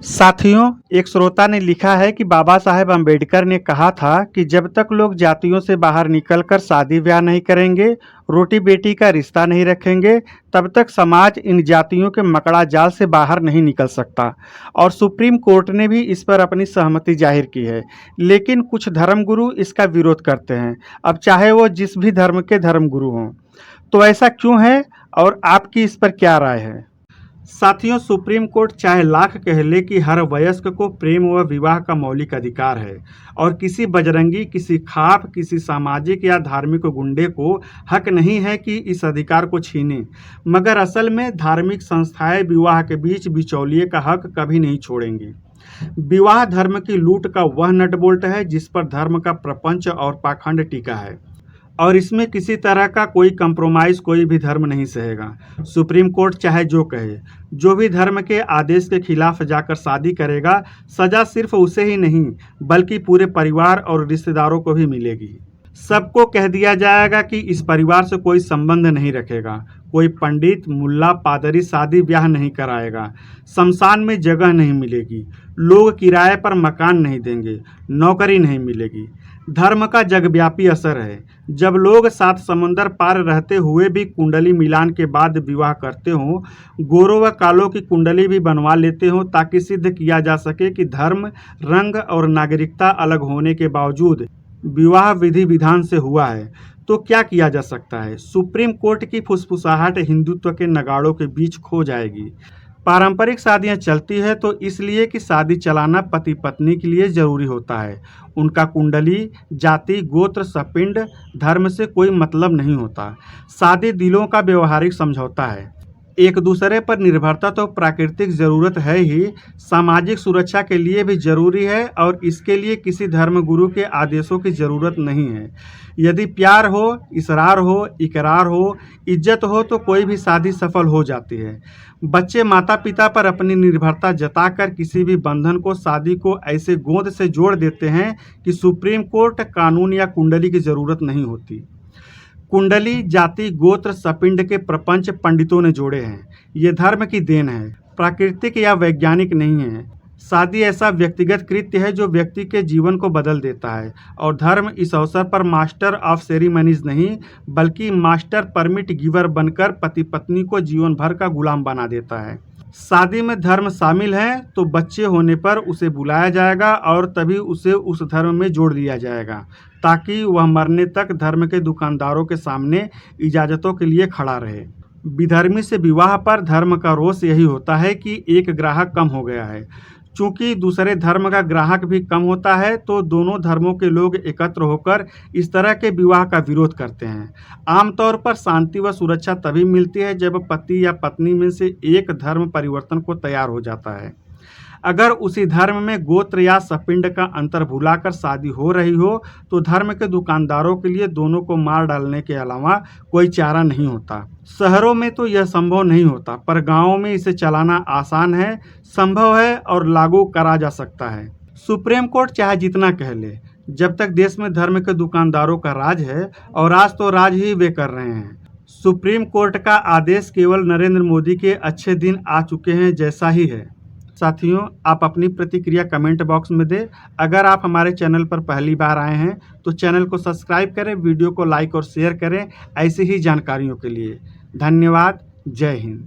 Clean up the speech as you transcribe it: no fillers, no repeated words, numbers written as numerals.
साथियों, एक श्रोता ने लिखा है कि बाबा साहेब अम्बेडकर ने कहा था कि जब तक लोग जातियों से बाहर निकलकर शादी ब्याह नहीं करेंगे, रोटी बेटी का रिश्ता नहीं रखेंगे, तब तक समाज इन जातियों के मकड़ा जाल से बाहर नहीं निकल सकता। और सुप्रीम कोर्ट ने भी इस पर अपनी सहमति जाहिर की है। लेकिन कुछ धर्मगुरु इसका विरोध करते हैं, अब चाहे वो जिस भी धर्म के धर्मगुरु हों। तो ऐसा क्यों है और आपकी इस पर क्या राय है? साथियों, सुप्रीम कोर्ट चाहे लाख कह ले कि हर वयस्क को प्रेम व विवाह का मौलिक अधिकार है और किसी बजरंगी, किसी खाप, किसी सामाजिक या धार्मिक गुंडे को हक नहीं है कि इस अधिकार को छीने, मगर असल में धार्मिक संस्थाएं विवाह के बीच बिचौलिए का हक कभी नहीं छोड़ेंगी। विवाह धर्म की लूट का वह नटबोल्ट है जिस पर धर्म का प्रपंच और पाखंड टिका है और इसमें किसी तरह का कोई कंप्रोमाइज कोई भी धर्म नहीं सहेगा। सुप्रीम कोर्ट चाहे जो कहे, जो भी धर्म के आदेश के खिलाफ जाकर शादी करेगा, सजा सिर्फ उसे ही नहीं बल्कि पूरे परिवार और रिश्तेदारों को भी मिलेगी। सबको कह दिया जाएगा कि इस परिवार से कोई संबंध नहीं रखेगा, कोई पंडित, मुल्ला, पादरी शादी ब्याह नहीं कराएगा, शमशान में जगह नहीं मिलेगी, लोग किराए पर मकान नहीं देंगे, नौकरी नहीं मिलेगी। धर्म का जगव्यापी असर है। जब लोग 7 समुंदर पार रहते हुए भी कुंडली मिलान के बाद विवाह करते हों, गोरों व कालों की कुंडली भी बनवा लेते हों ताकि सिद्ध किया जा सके कि धर्म, रंग और नागरिकता अलग होने के बावजूद विवाह विधि विधान से हुआ है, तो क्या किया जा सकता है? सुप्रीम कोर्ट की फुसफुसाहट हिंदुत्व के नगाड़ों के बीच खो जाएगी। पारंपरिक शादियां चलती है तो इसलिए कि शादी चलाना पति पत्नी के लिए जरूरी होता है। उनका कुंडली, जाति, गोत्र, सपिंड, धर्म से कोई मतलब नहीं होता। शादी दिलों का व्यवहारिक समझौता है। एक दूसरे पर निर्भरता तो प्राकृतिक जरूरत है ही, सामाजिक सुरक्षा के लिए भी जरूरी है और इसके लिए किसी धर्मगुरु के आदेशों की जरूरत नहीं है। यदि प्यार हो, इसरार हो, इकरार हो, इज्जत हो तो कोई भी शादी सफल हो जाती है। बच्चे माता पिता पर अपनी निर्भरता जताकर किसी भी बंधन को, शादी को ऐसे गोंद से जोड़ देते हैं कि सुप्रीम कोर्ट, कानून या कुंडली की जरूरत नहीं होती। कुंडली, जाति, गोत्र, सपिंड के प्रपंच पंडितों ने जोड़े हैं। ये धर्म की देन है, प्राकृतिक या वैज्ञानिक नहीं है। शादी ऐसा व्यक्तिगत कृत्य है जो व्यक्ति के जीवन को बदल देता है और धर्म इस अवसर पर मास्टर ऑफ सेरेमनीज नहीं बल्कि मास्टर परमिट गिवर बनकर पति पत्नी को जीवन भर का गुलाम बना देता है। शादी में धर्म शामिल है तो बच्चे होने पर उसे बुलाया जाएगा और तभी उसे उस धर्म में जोड़ दिया जाएगा ताकि वह मरने तक धर्म के दुकानदारों के सामने इजाजतों के लिए खड़ा रहे। विधर्मी से विवाह पर धर्म का रोष यही होता है कि एक ग्राहक कम हो गया है। चूंकि दूसरे धर्म का ग्राहक भी कम होता है तो दोनों धर्मों के लोग एकत्र होकर इस तरह के विवाह का विरोध करते हैं। आमतौर पर शांति व सुरक्षा तभी मिलती है जब पति या पत्नी में से एक धर्म परिवर्तन को तैयार हो जाता है। अगर उसी धर्म में गोत्र या सपिंड का अंतर भुलाकर शादी हो रही हो तो धर्म के दुकानदारों के लिए दोनों को मार डालने के अलावा कोई चारा नहीं होता। शहरों में तो यह संभव नहीं होता, पर गांवों में इसे चलाना आसान है, संभव है और लागू करा जा सकता है। सुप्रीम कोर्ट चाहे जितना कह ले, जब तक देश में धर्म के दुकानदारों का राज है, और आज तो राज ही वे कर रहे हैं। सुप्रीम कोर्ट का आदेश केवल नरेंद्र मोदी के अच्छे दिन आ चुके हैं जैसा ही है। साथियों, आप अपनी प्रतिक्रिया कमेंट बॉक्स में दें। अगर आप हमारे चैनल पर पहली बार आए हैं तो चैनल को सब्सक्राइब करें, वीडियो को लाइक और शेयर करें ऐसी ही जानकारियों के लिए। धन्यवाद। जय हिंद।